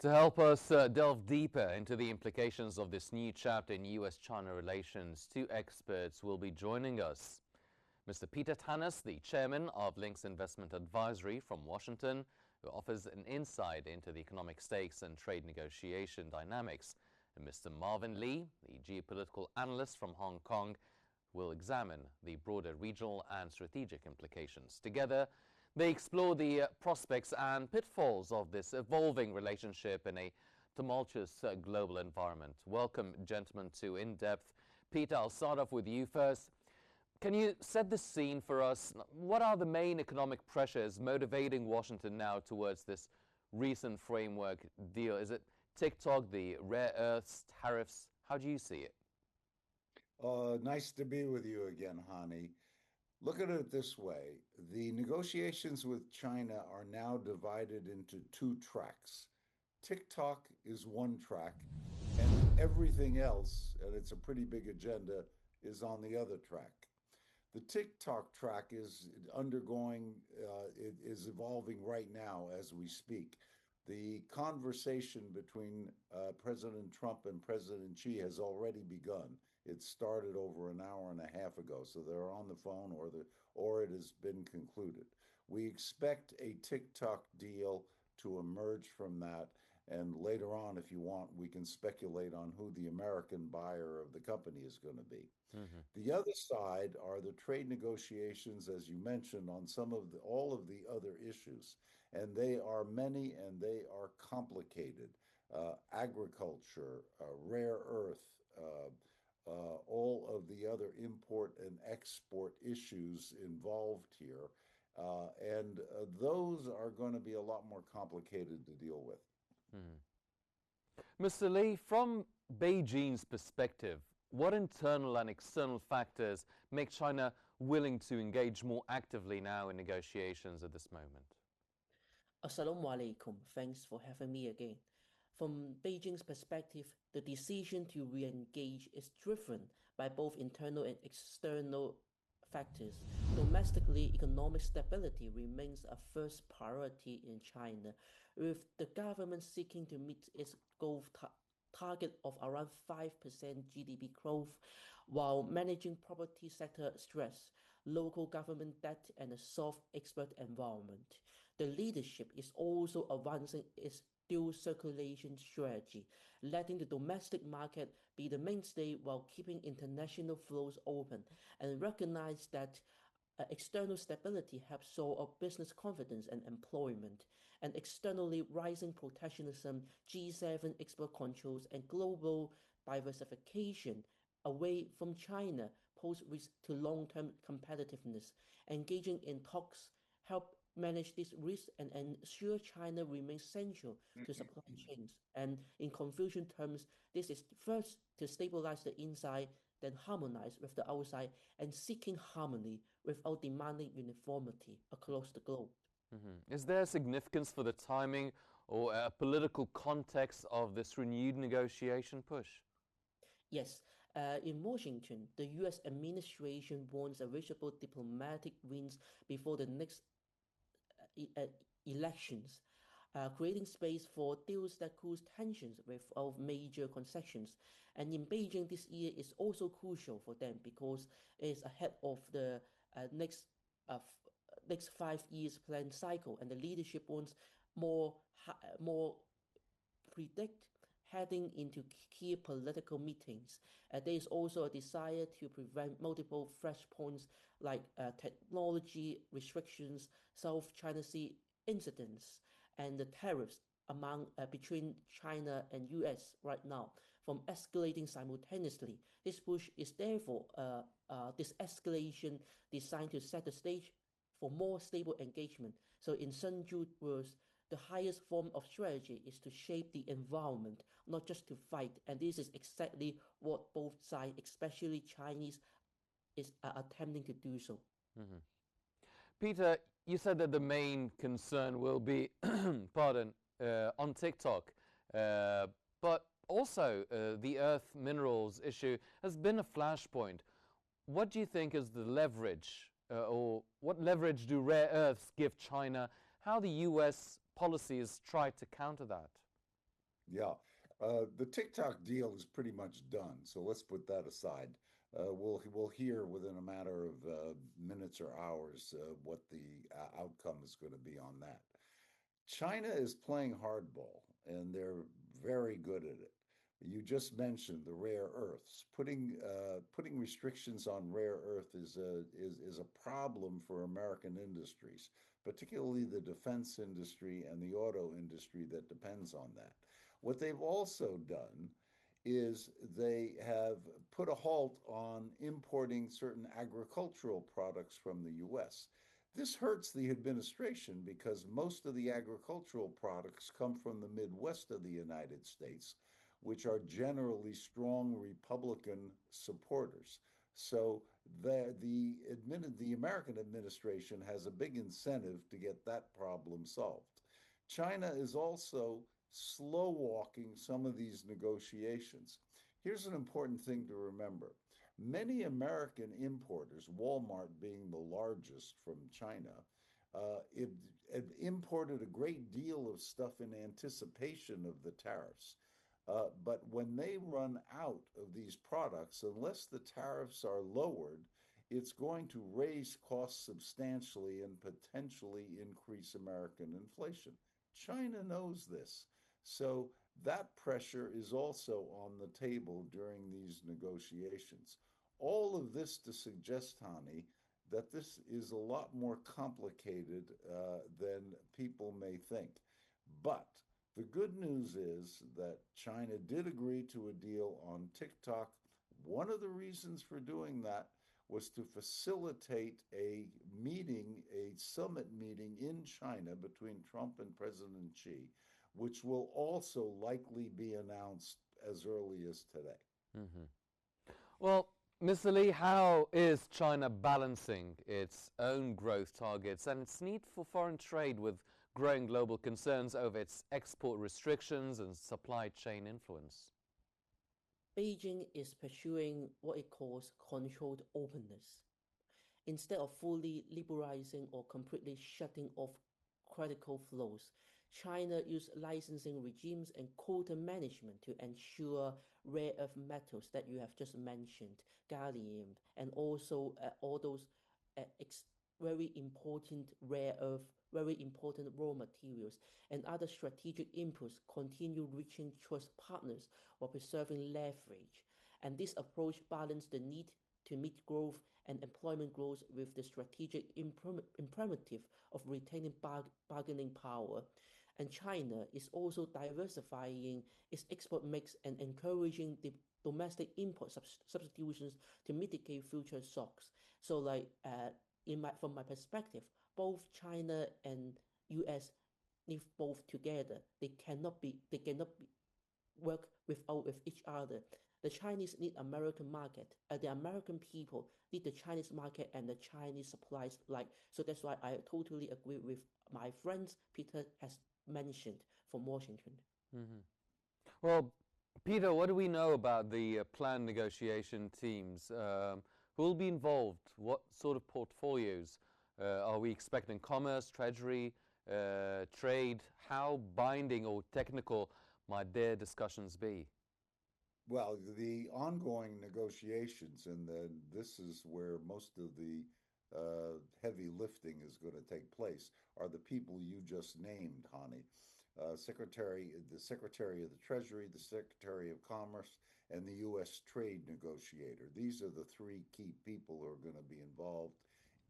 To help us delve deeper into the implications of this new chapter in U.S.-China relations, two experts will be joining us. Mr. Peter Tanous, the chairman of Links Investment Advisory from Washington, who offers an insight into the economic stakes and trade negotiation dynamics, and Mr. Marvin Lee, the geopolitical analyst from Hong Kong, will examine the broader regional and strategic implications. Together, they explore the prospects and pitfalls of this evolving relationship in a tumultuous global environment. Welcome, gentlemen, to In Depth. Peter, I'll start off with you first. Can you set the scene for us? What are the main economic pressures motivating Washington now towards this recent framework deal? Is it TikTok, the rare earths, tariffs? How do you see it? Nice to be with you again, Hani. Look at it this way. The negotiations with China are now divided into two tracks. TikTok is one track, and everything else, and it's a pretty big agenda, is on the other track. The TikTok track is it is evolving right now as we speak. The conversation between President Trump and President Xi has already begun. It started over an hour and a half ago, so they're on the phone or it has been concluded. We expect a TikTok deal to emerge from that, and later on, if you want, we can speculate on who the American buyer of the company is going to be. The other side are the trade negotiations, as you mentioned, on all of the other issues, and they are many and they are complicated. Agriculture, rare earth, all of the other import and export issues involved here, and those are going to be a lot more complicated to deal with. Mr. Lee, from Beijing's perspective, what internal and external factors make China willing to engage more actively now in negotiations at this moment? Assalamu alaikum. Thanks for having me again. From Beijing's perspective, the decision to re-engage is driven by both internal and external factors. Domestically, economic stability remains a first priority in China, with the government seeking to meet its target of around 5% GDP growth while managing property sector stress, local government debt, and a soft export environment. The leadership is also advancing its dual circulation strategy, letting the domestic market be the mainstay while keeping international flows open, and recognize that external stability helps soar up business confidence and employment, and externally rising protectionism, G7 export controls, and global diversification away from China pose risk to long-term competitiveness. Engaging in talks help manage this risk and ensure China remains central to supply chains. And in Confucian terms, this is first to stabilize the inside, then harmonize with the outside, and seeking harmony without demanding uniformity across the globe. Is there a significance for the timing or a political context of this renewed negotiation push? Yes, in Washington, the U.S. administration wants a visible diplomatic wins before the next elections, creating space for deals that cool tensions without major concessions. And in Beijing, this year is also crucial for them because it's ahead of the next 5 years plan cycle, and the leadership wants more predict heading into key political meetings. There is also a desire to prevent multiple flashpoints like technology restrictions, South China Sea incidents, and the tariffs between China and US right now from escalating simultaneously. This push is therefore this escalation designed to set the stage for more stable engagement. So in Sun Tzu's words, the highest form of strategy is to shape the environment, not just to fight. And this is exactly what both sides, especially Chinese, are attempting to do so. Peter, you said that the main concern will be, on TikTok, but also the earth minerals issue has been a flashpoint. What do you think is the leverage, or what leverage do rare earths give China? How the U.S. policies try to counter that? Yeah. The TikTok deal is pretty much done, so let's put that aside. We'll hear within a matter of minutes or hours what the outcome is going to be on that. China is playing hardball, and they're very good at it. You just mentioned the rare earths. Putting restrictions on rare earth is a problem for American industries, particularly the defense industry and the auto industry that depends on that. What they've also done is they have put a halt on importing certain agricultural products from the US. This hurts the administration because most of the agricultural products come from the Midwest of the United States, which are generally strong Republican supporters. So the American administration has a big incentive to get that problem solved. China is also slow walking some of these negotiations. Here's an important thing to remember. Many American importers, Walmart being the largest from China, it imported a great deal of stuff in anticipation of the tariffs. But when they run out of these products, unless the tariffs are lowered, it's going to raise costs substantially and potentially increase American inflation. China knows this. So that pressure is also on the table during these negotiations. All of this to suggest, Hani, that this is a lot more complicated than people may think. But the good news is that China did agree to a deal on TikTok. One of the reasons for doing that was to facilitate a meeting, a summit meeting in China between Trump and President Xi, which will also likely be announced as early as today. Mm-hmm. Well, Mr. Lee, how is China balancing its own growth targets and its need for foreign trade with growing global concerns over its export restrictions and supply chain influence? Beijing is pursuing what it calls controlled openness. Instead of fully liberalizing or completely shutting off critical flows, China used licensing regimes and quota management to ensure rare earth metals that you have just mentioned, gallium, and also all those very important rare earth, very important raw materials and other strategic inputs continue reaching trust partners while preserving leverage. And this approach balanced the need to meet growth and employment growth with the strategic imperative of retaining bargaining power. And China is also diversifying its export mix and encouraging the domestic import substitutions to mitigate future shocks. So, like from my perspective, both China and U.S. live both together. They cannot work without with each other. The Chinese need American market, the American people need the Chinese market and the Chinese supplies. Like so, that's why I totally agree with my friends Peter has mentioned from Washington. Mm-hmm. Well, Peter, what do we know about the planned negotiation teams? Who will be involved? What sort of portfolios? Are we expecting commerce, treasury, trade? How binding or technical might their discussions be? Well, the ongoing negotiations, and this is where most of the heavy lifting is going to take place, are the people you just named, Hani. The Secretary of the Treasury, the Secretary of Commerce, and the U.S. Trade Negotiator. These are the three key people who are going to be involved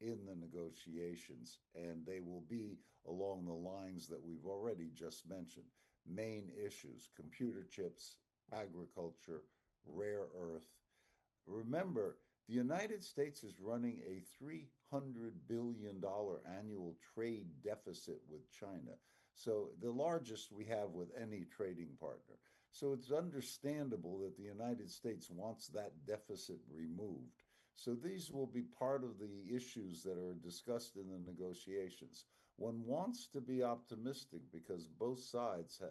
in the negotiations, and they will be along the lines that we've already just mentioned. Main issues: computer chips, agriculture, rare earth. Remember, the United States is running a $300 billion annual trade deficit with China. So, the largest we have with any trading partner. So, it's understandable that the United States wants that deficit removed. So, these will be part of the issues that are discussed in the negotiations. One wants to be optimistic because both sides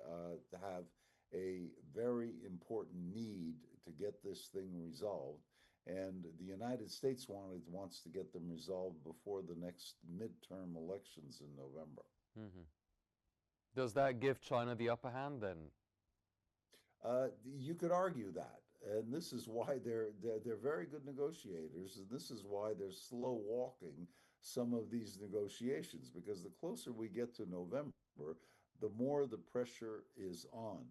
have a very important need to get this thing resolved. And the United States wants to get them resolved before the next midterm elections in November. Mm-hmm. Does that give China the upper hand then? You could argue that, and this is why they're very good negotiators, and this is why they're slow walking some of these negotiations because the closer we get to November, the more the pressure is on.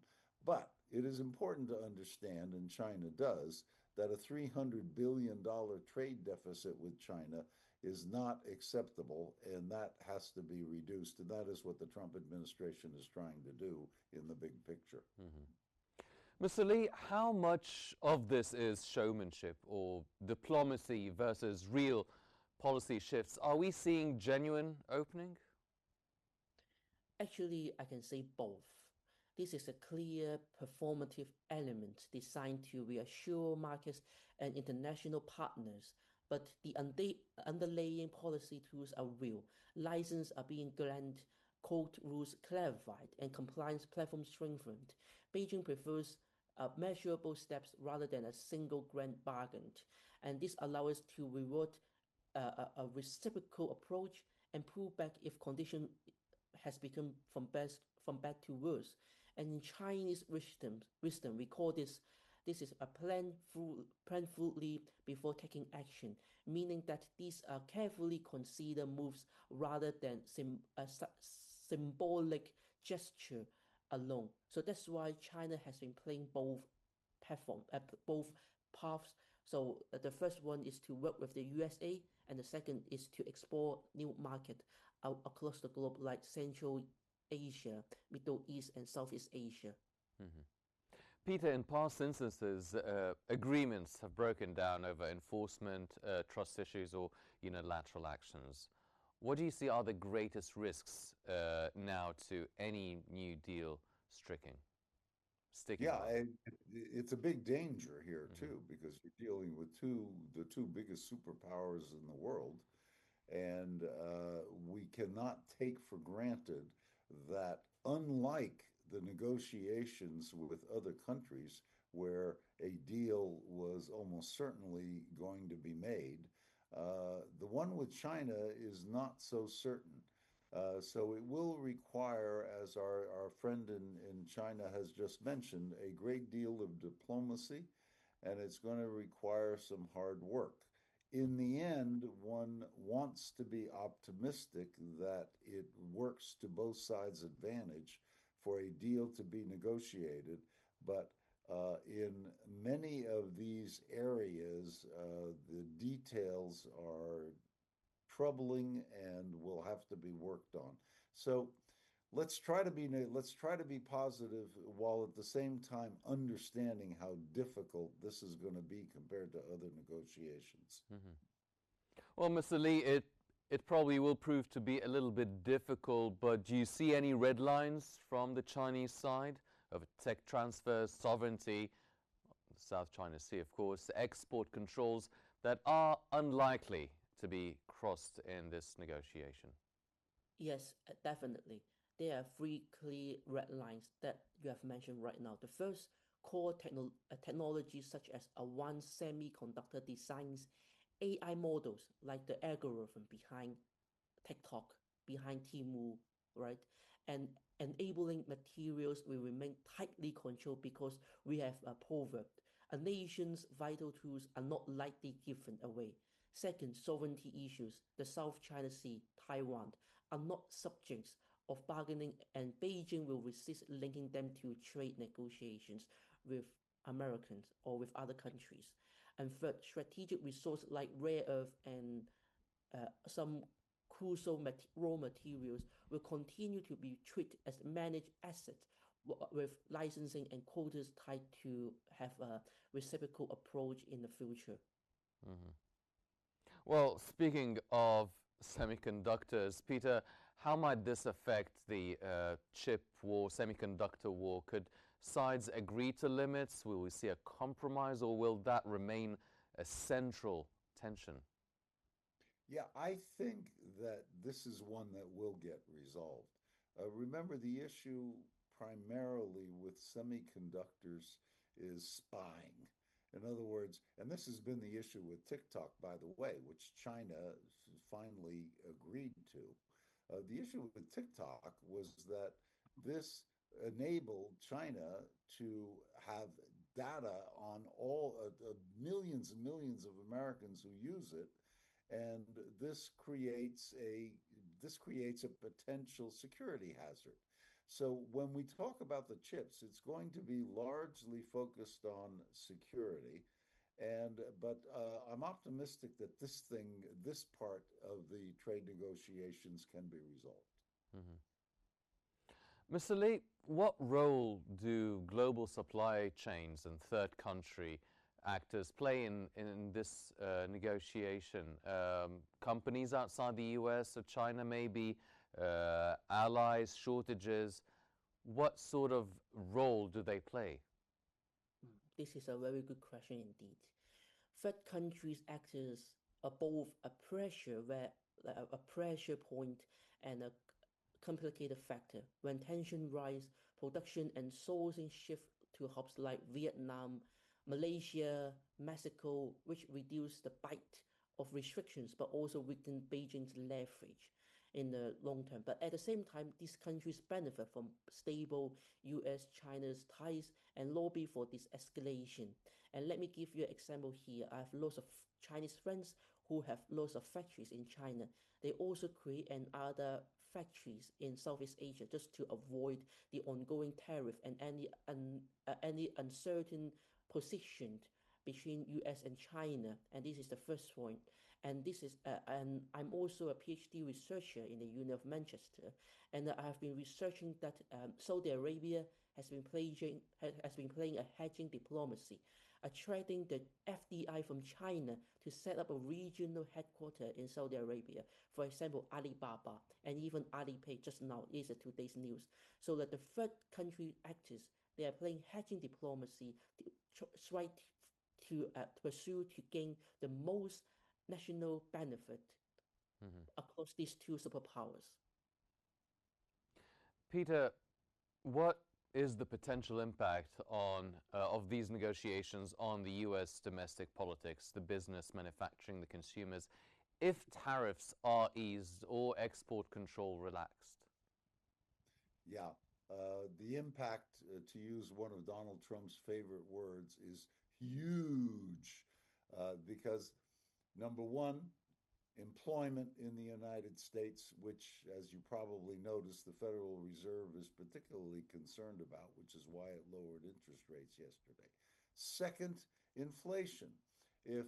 But it is important to understand, and China does, that a $300 billion trade deficit with China is not acceptable, and that has to be reduced. And that is what the Trump administration is trying to do in the big picture. Mm-hmm. Mr. Lee, how much of this is showmanship or diplomacy versus real policy shifts? Are we seeing genuine opening? Actually, I can say both. This is a clear performative element designed to reassure markets and international partners, but the underlying policy tools are real. Licenses are being granted, code rules clarified, and compliance platforms strengthened. Beijing prefers measurable steps rather than a single grand bargain, and this allows us to reward a reciprocal approach and pull back if conditions has become from bad to worse. And in Chinese wisdom, we call this is a plan fully before taking action, meaning that these are carefully considered moves rather than symbolic gesture alone. So that's why China has been playing both paths. So the first one is to work with the USA, and the second is to explore new market across the globe, like Central Asia, Middle East, and Southeast Asia. Mm-hmm. Peter, in past instances, agreements have broken down over enforcement, trust issues, or unilateral actions. What do you see are the greatest risks now to any new deal sticking? Yeah, it's a big danger here too, because you're dealing with the two biggest superpowers in the world, and we cannot take for granted that, unlike the negotiations with other countries where a deal was almost certainly going to be made, the one with China is not so certain. So it will require, as our friend in China has just mentioned, a great deal of diplomacy, and it's going to require some hard work. In the end, one wants to be optimistic that it works to both sides' advantage for a deal to be negotiated. But in many of these areas, the details are troubling and will have to be worked on. So let's try to be positive while at the same time understanding how difficult this is going to be compared to other negotiations. Mm-hmm. Well, Mr. Lee, it probably will prove to be a little bit difficult, but do you see any red lines from the Chinese side of tech transfers, sovereignty, South China Sea, of course, export controls that are unlikely to be crossed in this negotiation? Yes, definitely. There are three clear red lines that you have mentioned right now. The first, technologies such as advanced semiconductor designs, AI models like the algorithm behind TikTok, behind Temu, right? And enabling materials will remain tightly controlled because we have a proverb. A nation's vital tools are not lightly given away. Second, sovereignty issues. The South China Sea, Taiwan are not subjects of bargaining, and Beijing will resist linking them to trade negotiations with Americans or with other countries. And third, strategic resources like rare earth and some crucial raw materials will continue to be treated as managed assets with licensing and quotas tied to have a reciprocal approach in the future. Mm-hmm. Well, speaking of semiconductors, Peter, how might this affect the chip war, semiconductor war? Could sides agree to limits? Will we see a compromise, or will that remain a central tension? Yeah, I think that this is one that will get resolved. Remember, the issue primarily with semiconductors is spying. In other words, and this has been the issue with TikTok, by the way, which China finally agreed to. The issue with TikTok was that this enable China to have data on all millions and millions of Americans who use it, and this creates a potential security hazard. So when we talk about the chips, it's going to be largely focused on security, and but I'm optimistic that this part of the trade negotiations can be resolved. Mhm. Mr. Lee, what role do global supply chains and third country actors play in this negotiation? Companies outside the US or China, maybe, allies, shortages, what sort of role do they play? This is a very good question indeed. Third countries act as both a pressure where a pressure point and a complicated factor. When tension rise, production and sourcing shift to hubs like Vietnam, Malaysia, Mexico, which reduce the bite of restrictions but also weaken Beijing's leverage in the long term. But at the same time, these countries benefit from stable US China's ties and lobby for this escalation. And let me give you an example here. I have lots of Chinese friends who have lots of factories in China. They also create other factories in Southeast Asia just to avoid the ongoing tariff and any uncertain position between US and China. And this is the first point. And I'm also a PhD researcher in the University of Manchester, and I have been researching that Saudi Arabia has been playing a hedging diplomacy, attracting the FDI from China to set up a regional headquarters in Saudi Arabia. For example, Alibaba and even Alipay just now is a today's news. So that the third country actors, they are playing hedging diplomacy to try to pursue to gain the most national benefit across these two superpowers. Peter, what is the potential impact of these negotiations on the U.S. domestic politics, the business, manufacturing, the consumers, if tariffs are eased or export control relaxed? Yeah, the impact, to use one of Donald Trump's favorite words, is huge because number one, employment in the United States, which, as you probably noticed, the Federal Reserve is particularly concerned about, which is why it lowered interest rates yesterday. Second, inflation. If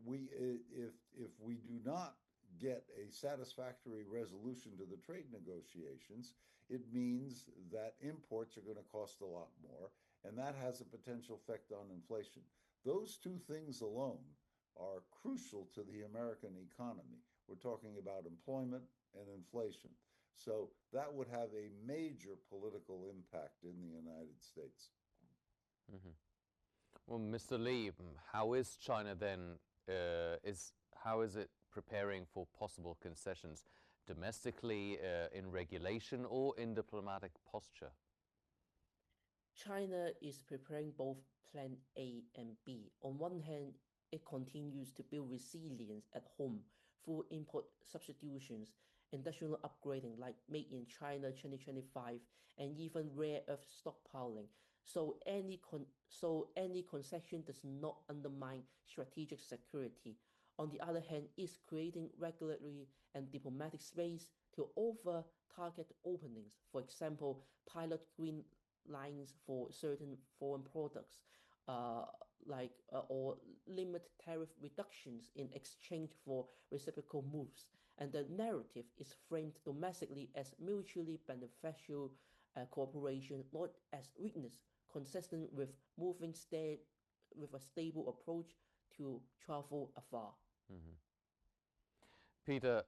we do not get a satisfactory resolution to the trade negotiations, it means that imports are going to cost a lot more, and that has a potential effect on inflation. Those two things alone are crucial to the American economy. We're talking about employment and inflation. So that would have a major political impact in the United States. Mm-hmm. Well, Mr. Lee, how is China then, how is it preparing for possible concessions domestically, in regulation or in diplomatic posture? China is preparing both Plan A and B. On one hand, it continues to build resilience at home through import substitutions, industrial upgrading like Made in China 2025, and even rare earth stockpiling. So any concession does not undermine strategic security. On the other hand, it's creating regulatory and diplomatic space to offer target openings. For example, pilot green lines for certain foreign products, uh, or limit tariff reductions in exchange for reciprocal moves. And the narrative is framed domestically as mutually beneficial cooperation, not as weakness, consistent with with a stable approach to travel afar. Mm-hmm. Peter,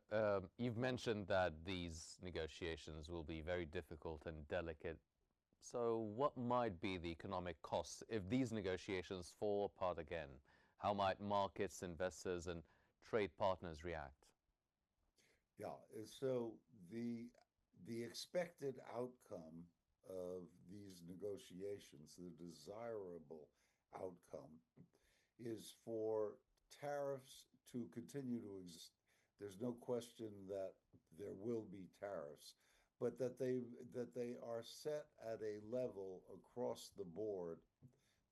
you've mentioned that these negotiations will be very difficult and delicate. So what might be the economic costs if these negotiations fall apart again? How might markets, investors, and trade partners react? Yeah, so the expected outcome of these negotiations, the desirable outcome, is for tariffs to continue to exist. There's no question that there will be tariffs, but that they are set at a level across the board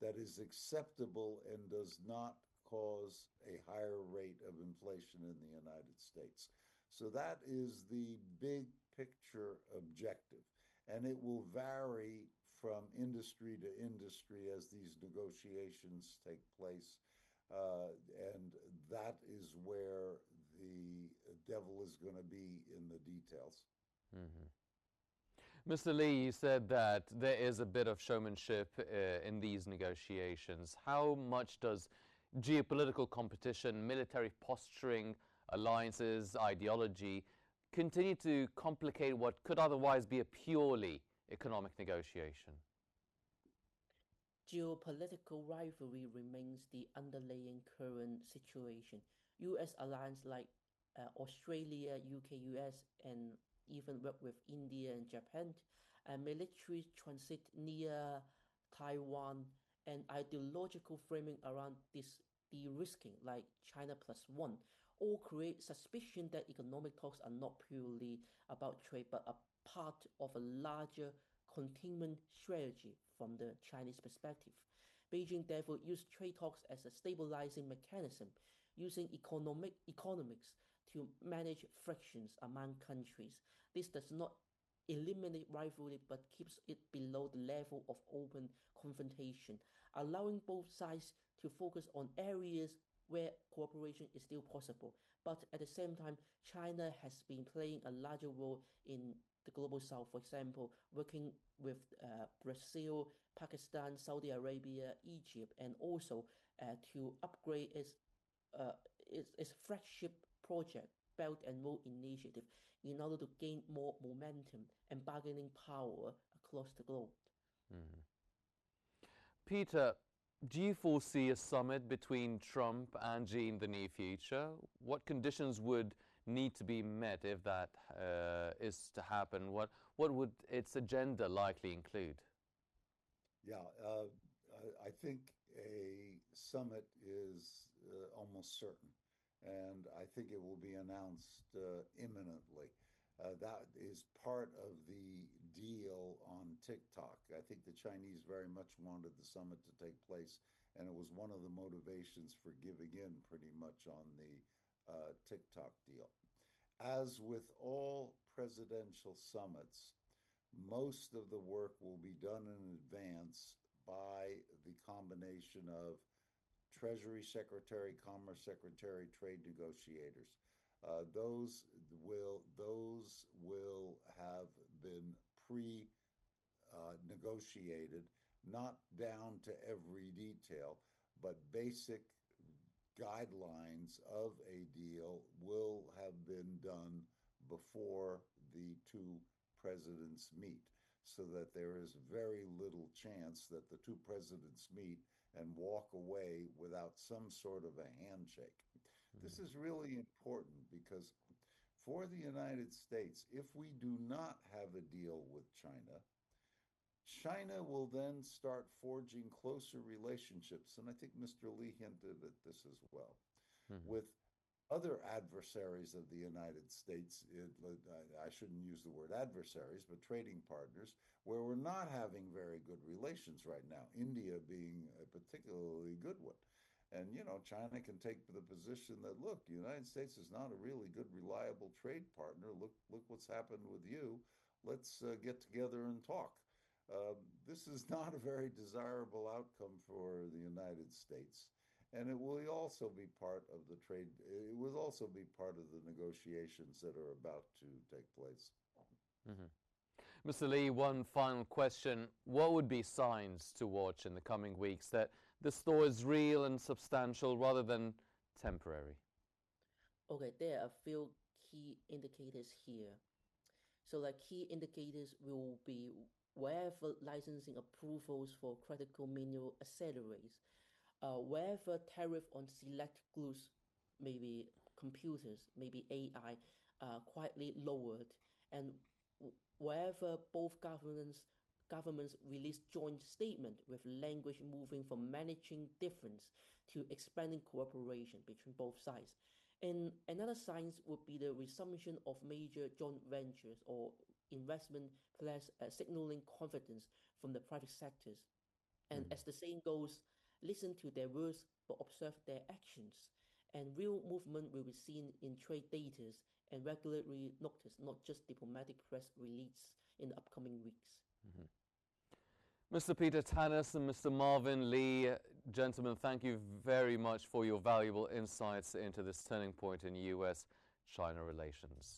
that is acceptable and does not cause a higher rate of inflation in the United States. So that is the big picture objective. And it will vary from industry to industry as these negotiations take place. And that is where the devil is going to be in the details. Mm-hmm. Mr. Lee, you said that there is a bit of showmanship in these negotiations. How much does geopolitical competition, military posturing, alliances, ideology continue to complicate what could otherwise be a purely economic negotiation? Geopolitical rivalry remains the underlying current situation. US alliances like Australia, UK, US, and even work with India and Japan, and military transit near Taiwan, and ideological framing around this de-risking, like China plus one, all create suspicion that economic talks are not purely about trade, but a part of a larger containment strategy from the Chinese perspective. Beijing therefore used trade talks as a stabilizing mechanism, using economics to manage frictions among countries. This does not eliminate rivalry but keeps it below the level of open confrontation, allowing both sides to focus on areas where cooperation is still possible. But at the same time, China has been playing a larger role in the global south, for example, working with Brazil, Pakistan, Saudi Arabia, Egypt, and also to upgrade uh, its flagship project, Belt and Road Initiative, in order to gain more momentum and bargaining power across the globe. Mm. Peter, do you foresee a summit between Trump and Xi in the near future? What conditions would need to be met if that is to happen? What would its agenda likely include? Yeah, I think a summit is almost certain, and I think it will be announced imminently. That is part of the deal on TikTok. I think the Chinese very much wanted the summit to take place, and it was one of the motivations for giving in pretty much on the TikTok deal. As with all presidential summits, most of the work will be done in advance by the combination of Treasury Secretary, Commerce Secretary, trade negotiators. Those will have been pre-negotiated, not down to every detail, but basic guidelines of a deal will have been done before the two presidents meet, so that there is very little chance that the two presidents meet and walk away without some sort of a handshake. This is really important because for the United States, if we do not have a deal with China, China will then start forging closer relationships, and I think Mr. Lee hinted at this as well, with other adversaries of the United States. I shouldn't use the word adversaries, but trading partners, where we're not having very good relations right now, India being a particularly good one. And, China can take the position that, look, the United States is not a really good, reliable trade partner. Look what's happened with you. Let's get together and talk. This is not a very desirable outcome for the United States. And it will also be part of the trade. It will also be part of the negotiations that are about to take place. Mm-hmm. Mr. Lee, one final question. What would be signs to watch in the coming weeks that this thaw is real and substantial rather than temporary? Okay, there are a few key indicators here. So, like, key indicators will be wherever licensing approvals for critical mineral accelerates, wherever tariff on select goods, maybe computers, maybe AI, quietly lowered, and wherever both governments release joint statement with language moving from managing difference to expanding cooperation between both sides. And another signs would be the resumption of major joint ventures or investment plus signaling confidence from the private sectors. And as the saying goes, listen to their words but observe their actions. And real movement will be seen in trade data and regulatory notice, not just diplomatic press release in the upcoming weeks. Mr. Peter Tanous and Mr. Marvin Lee, gentlemen, thank you very much for your valuable insights into this turning point in U.S.-China relations.